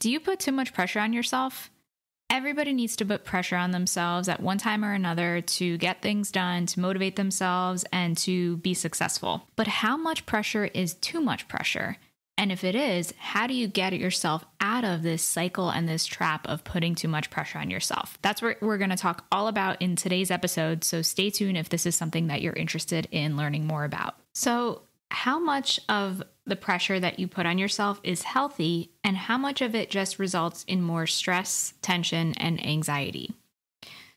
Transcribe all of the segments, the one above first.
Do you put too much pressure on yourself? Everybody needs to put pressure on themselves at one time or another to get things done, to motivate themselves, and to be successful. But how much pressure is too much pressure? And if it is, how do you get yourself out of this cycle and this trap of putting too much pressure on yourself? That's what we're going to talk all about in today's episode. So stay tuned if this is something that you're interested in learning more about. So how much of the pressure that you put on yourself is healthy, and how much of it just results in more stress, tension, and anxiety?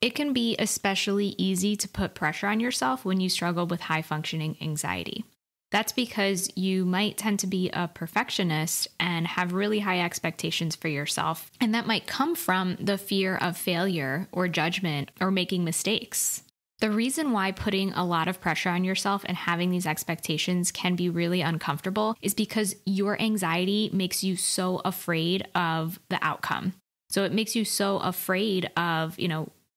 It can be especially easy to put pressure on yourself when you struggle with high functioning anxiety. That's because you might tend to be a perfectionist and have really high expectations for yourself. And that might come from the fear of failure or judgment or making mistakes. The reason why putting a lot of pressure on yourself and having these expectations can be really uncomfortable is because your anxiety makes you so afraid of the outcome. So it makes you so afraid of,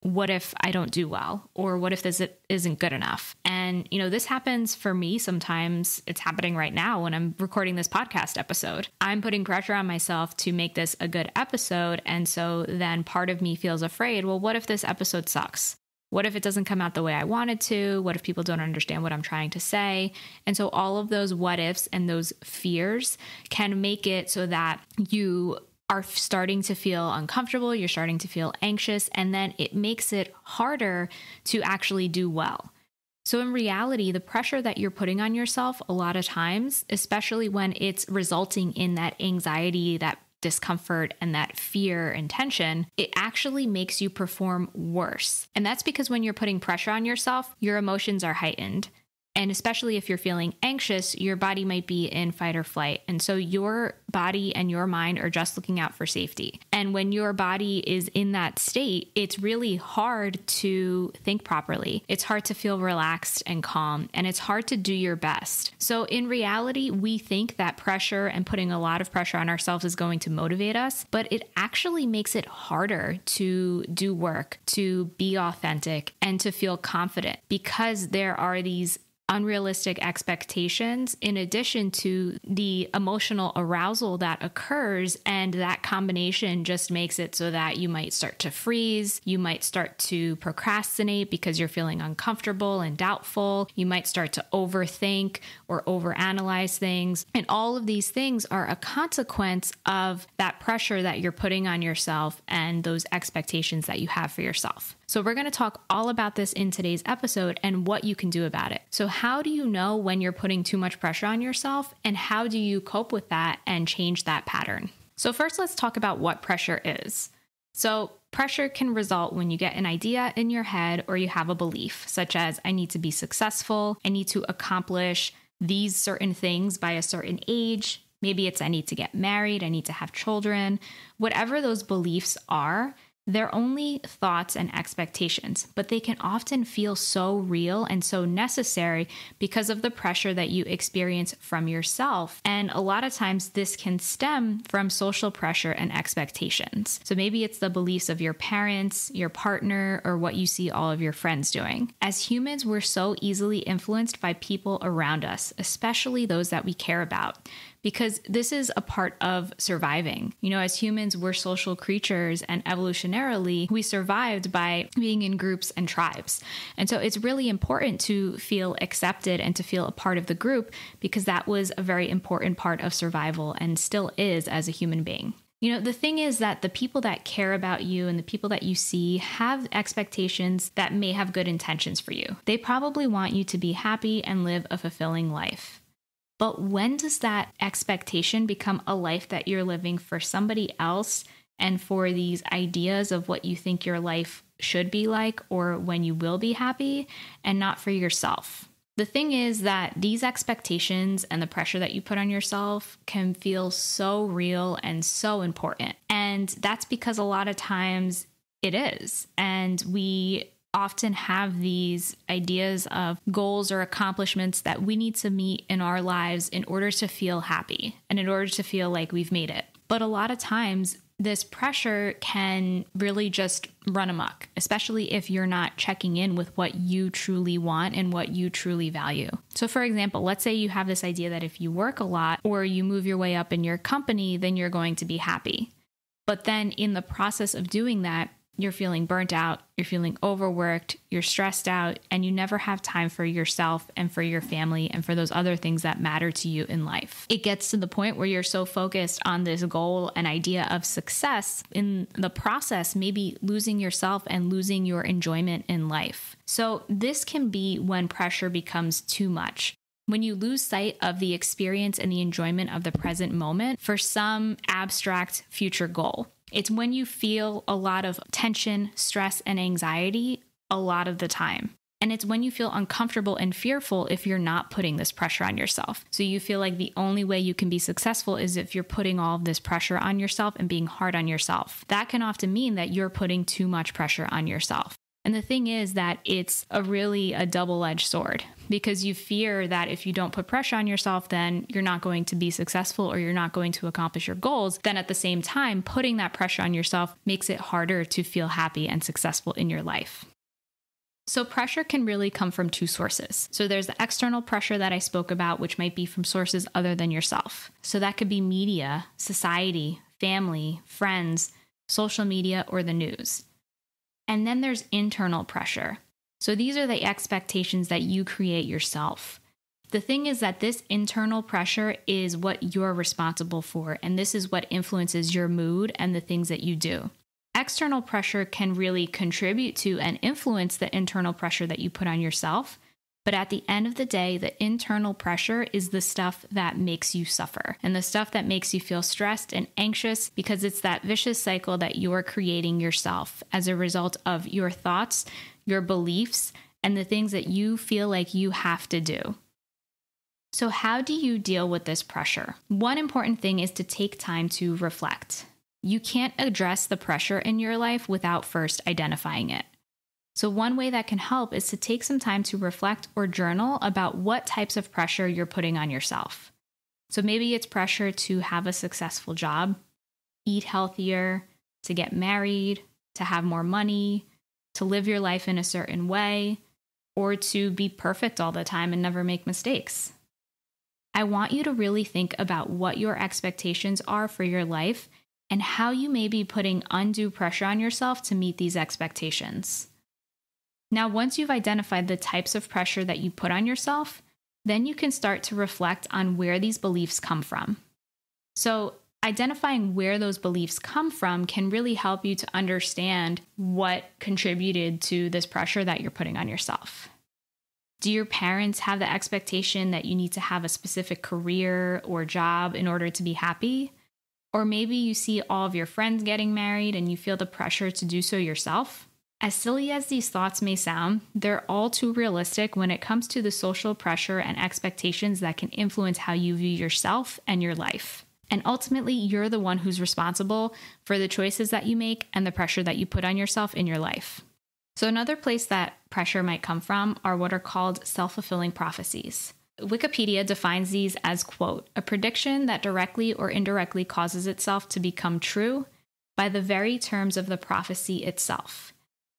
what if I don't do well? Or what if this isn't good enough? And, this happens for me sometimes. It's happening right now when I'm recording this podcast episode. I'm putting pressure on myself to make this a good episode. And so then part of me feels afraid, well, what if this episode sucks? What if it doesn't come out the way I wanted to? What if people don't understand what I'm trying to say? And so all of those what ifs and those fears can make it so that you are starting to feel uncomfortable, you're starting to feel anxious, and then it makes it harder to actually do well. So in reality, the pressure that you're putting on yourself a lot of times, especially when it's resulting in that anxiety, that discomfort, and that fear and tension, it actually makes you perform worse. And that's because when you're putting pressure on yourself, your emotions are heightened. And especially if you're feeling anxious, your body might be in fight or flight. And so your body and your mind are just looking out for safety. And when your body is in that state, it's really hard to think properly. It's hard to feel relaxed and calm, and it's hard to do your best. So in reality, we think that pressure and putting a lot of pressure on ourselves is going to motivate us, but it actually makes it harder to do work, to be authentic, and to feel confident because there are these unrealistic expectations in addition to the emotional arousal that occurs. And that combination just makes it so that you might start to freeze. You might start to procrastinate because you're feeling uncomfortable and doubtful. You might start to overthink or overanalyze things. And all of these things are a consequence of that pressure that you're putting on yourself and those expectations that you have for yourself. So we're going to talk all about this in today's episode and what you can do about it. So how do you know when you're putting too much pressure on yourself, and how do you cope with that and change that pattern? So first, let's talk about what pressure is. So pressure can result when you get an idea in your head or you have a belief, such as I need to be successful, I need to accomplish these certain things by a certain age. Maybe it's I need to get married, I need to have children. Whatever those beliefs are, they're only thoughts and expectations, but they can often feel so real and so necessary because of the pressure that you experience from yourself. And a lot of times this can stem from social pressure and expectations. So maybe it's the beliefs of your parents, your partner, or what you see all of your friends doing. As humans, we're so easily influenced by people around us, especially those that we care about, because this is a part of surviving. As humans, we're social creatures, and evolutionarily, we survived by being in groups and tribes. And so it's really important to feel accepted and to feel a part of the group, because that was a very important part of survival and still is as a human being. The thing is that the people that care about you and the people that you see have expectations that may have good intentions for you. They probably want you to be happy and live a fulfilling life. But when does that expectation become a life that you're living for somebody else and for these ideas of what you think your life should be like or when you will be happy, and not for yourself? The thing is that these expectations and the pressure that you put on yourself can feel so real and so important. And that's because a lot of times it is. And we often have these ideas of goals or accomplishments that we need to meet in our lives in order to feel happy and in order to feel like we've made it. But a lot of times, this pressure can really just run amok, especially if you're not checking in with what you truly want and what you truly value. So for example, let's say you have this idea that if you work a lot or you move your way up in your company, then you're going to be happy. But then in the process of doing that, you're feeling burnt out, you're feeling overworked, you're stressed out, and you never have time for yourself and for your family and for those other things that matter to you in life. It gets to the point where you're so focused on this goal and idea of success in the process, maybe losing yourself and losing your enjoyment in life. So this can be when pressure becomes too much. When you lose sight of the experience and the enjoyment of the present moment for some abstract future goal. It's when you feel a lot of tension, stress, and anxiety a lot of the time. And it's when you feel uncomfortable and fearful if you're not putting this pressure on yourself. So you feel like the only way you can be successful is if you're putting all of this pressure on yourself and being hard on yourself. That can often mean that you're putting too much pressure on yourself. And the thing is that it's really a double-edged sword, because you fear that if you don't put pressure on yourself, then you're not going to be successful or you're not going to accomplish your goals. Then at the same time, putting that pressure on yourself makes it harder to feel happy and successful in your life. So pressure can really come from two sources. So there's the external pressure that I spoke about, which might be from sources other than yourself. So that could be media, society, family, friends, social media, or the news. And then there's internal pressure. So these are the expectations that you create yourself. The thing is that this internal pressure is what you're responsible for, and this is what influences your mood and the things that you do. External pressure can really contribute to and influence the internal pressure that you put on yourself. But at the end of the day, the internal pressure is the stuff that makes you suffer and the stuff that makes you feel stressed and anxious, because it's that vicious cycle that you're creating yourself as a result of your thoughts, your beliefs, and the things that you feel like you have to do. So how do you deal with this pressure? One important thing is to take time to reflect. You can't address the pressure in your life without first identifying it. So one way that can help is to take some time to reflect or journal about what types of pressure you're putting on yourself. So maybe it's pressure to have a successful job, eat healthier, to get married, to have more money, to live your life in a certain way, or to be perfect all the time and never make mistakes. I want you to really think about what your expectations are for your life and how you may be putting undue pressure on yourself to meet these expectations. Now, once you've identified the types of pressure that you put on yourself, then you can start to reflect on where these beliefs come from. So, identifying where those beliefs come from can really help you to understand what contributed to this pressure that you're putting on yourself. Do your parents have the expectation that you need to have a specific career or job in order to be happy? Or maybe you see all of your friends getting married and you feel the pressure to do so yourself? As silly as these thoughts may sound, they're all too realistic when it comes to the social pressure and expectations that can influence how you view yourself and your life. And ultimately, you're the one who's responsible for the choices that you make and the pressure that you put on yourself in your life. So another place that pressure might come from are what are called self-fulfilling prophecies. Wikipedia defines these as, quote, a prediction that directly or indirectly causes itself to become true by the very terms of the prophecy itself,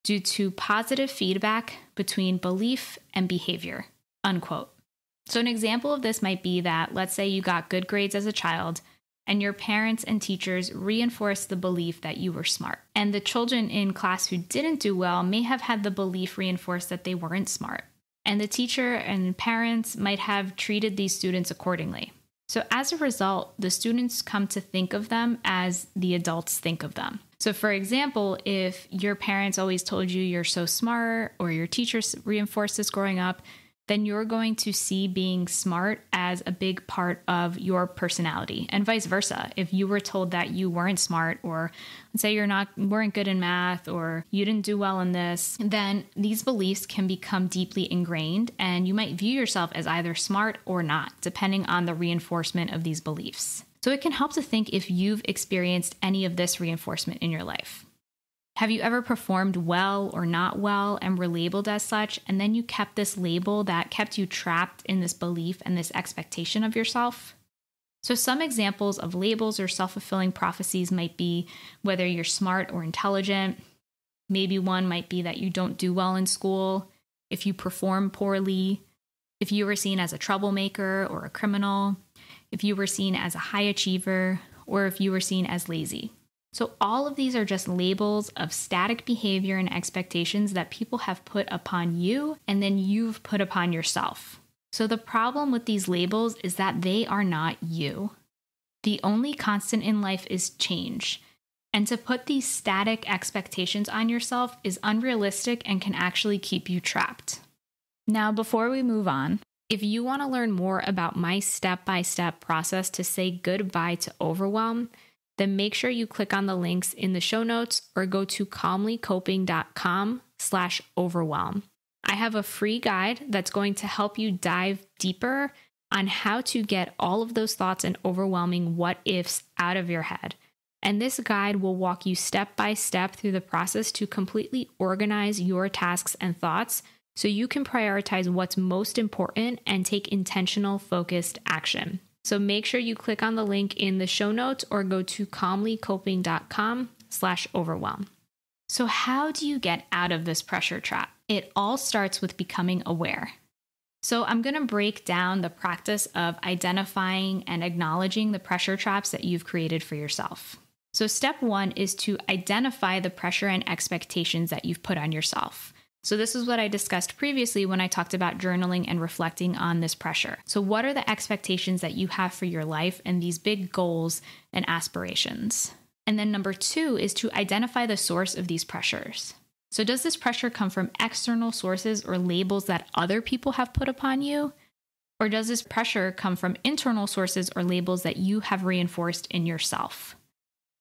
due to positive feedback between belief and behavior, unquote. So an example of this might be that, let's say you got good grades as a child, and your parents and teachers reinforced the belief that you were smart. And the children in class who didn't do well may have had the belief reinforced that they weren't smart. And the teacher and parents might have treated these students accordingly. So as a result, the students come to think of them as the adults think of them. So for example, if your parents always told you you're so smart, or your teachers reinforced this growing up, then you're going to see being smart as a big part of your personality, and vice versa. If you were told that you weren't smart, or let's say weren't good in math, or you didn't do well in this, then these beliefs can become deeply ingrained, and you might view yourself as either smart or not, depending on the reinforcement of these beliefs. So it can help to think if you've experienced any of this reinforcement in your life. Have you ever performed well or not well and were labeled as such, and then you kept this label that kept you trapped in this belief and this expectation of yourself? So some examples of labels or self-fulfilling prophecies might be whether you're smart or intelligent. Maybe one might be that you don't do well in school, if you perform poorly, if you were seen as a troublemaker or a criminal, if you were seen as a high achiever, or if you were seen as lazy. So all of these are just labels of static behavior and expectations that people have put upon you and then you've put upon yourself. So the problem with these labels is that they are not you. The only constant in life is change. And to put these static expectations on yourself is unrealistic and can actually keep you trapped. Now, before we move on, if you want to learn more about my step-by-step process to say goodbye to overwhelm, then make sure you click on the links in the show notes or go to calmlycoping.com/overwhelm. I have a free guide that's going to help you dive deeper on how to get all of those thoughts and overwhelming what ifs out of your head. And this guide will walk you step by step through the process to completely organize your tasks and thoughts so you can prioritize what's most important and take intentional, focused action. So make sure you click on the link in the show notes or go to calmlycoping.com/overwhelm. So how do you get out of this pressure trap? It all starts with becoming aware. So I'm going to break down the practice of identifying and acknowledging the pressure traps that you've created for yourself. So step 1 is to identify the pressure and expectations that you've put on yourself. So this is what I discussed previously when I talked about journaling and reflecting on this pressure. So what are the expectations that you have for your life and these big goals and aspirations? And then number 2 is to identify the source of these pressures. So does this pressure come from external sources or labels that other people have put upon you? Or does this pressure come from internal sources or labels that you have reinforced in yourself?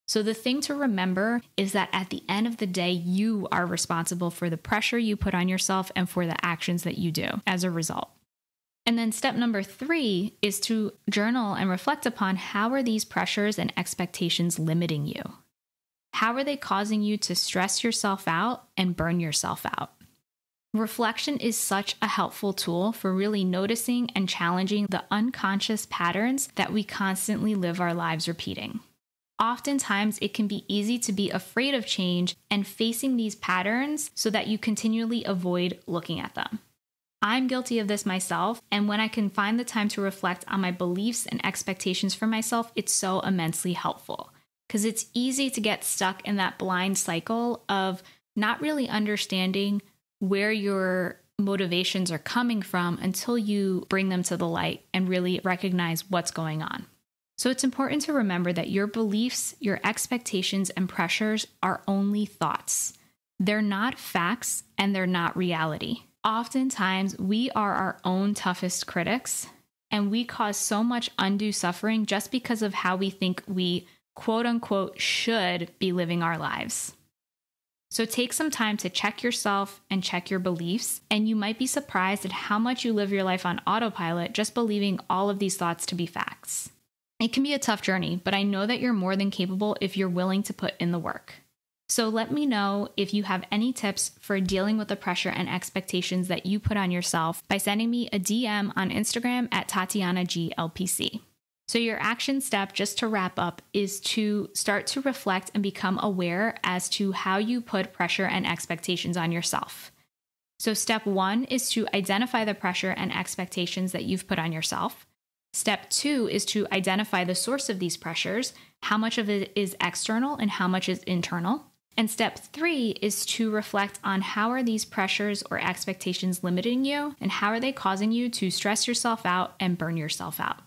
So the thing to remember is that at the end of the day, you are responsible for the pressure you put on yourself and for the actions that you do as a result. And then step number 3 is to journal and reflect upon how are these pressures and expectations limiting you? How are they causing you to stress yourself out and burn yourself out? Reflection is such a helpful tool for really noticing and challenging the unconscious patterns that we constantly live our lives repeating. Oftentimes, it can be easy to be afraid of change and facing these patterns so that you continually avoid looking at them. I'm guilty of this myself, and when I can find the time to reflect on my beliefs and expectations for myself, it's so immensely helpful. Because it's easy to get stuck in that blind cycle of not really understanding where your motivations are coming from until you bring them to the light and really recognize what's going on. So it's important to remember that your beliefs, your expectations, and pressures are only thoughts. They're not facts and they're not reality. Oftentimes, we are our own toughest critics, and we cause so much undue suffering just because of how we think we, quote unquote, should be living our lives. So take some time to check yourself and check your beliefs, and you might be surprised at how much you live your life on autopilot just believing all of these thoughts to be facts. It can be a tough journey, but I know that you're more than capable if you're willing to put in the work. So let me know if you have any tips for dealing with the pressure and expectations that you put on yourself by sending me a DM on Instagram at TatianaGLPC. So your action step, just to wrap up, is to start to reflect and become aware as to how you put pressure and expectations on yourself. So step 1 is to identify the pressure and expectations that you've put on yourself. Step 2 is to identify the source of these pressures, how much of it is external and how much is internal. And step 3 is to reflect on how are these pressures or expectations limiting you and how are they causing you to stress yourself out and burn yourself out.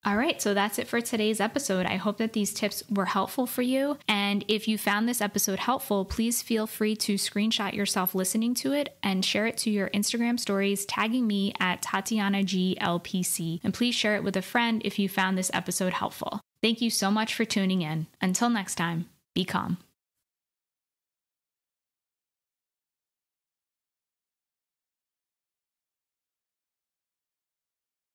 All right, so that's it for today's episode. I hope that these tips were helpful for you. And if you found this episode helpful, please feel free to screenshot yourself listening to it and share it to your Instagram stories, tagging me at TatianaGLPC. And please share it with a friend if you found this episode helpful. Thank you so much for tuning in. Until next time, be calm.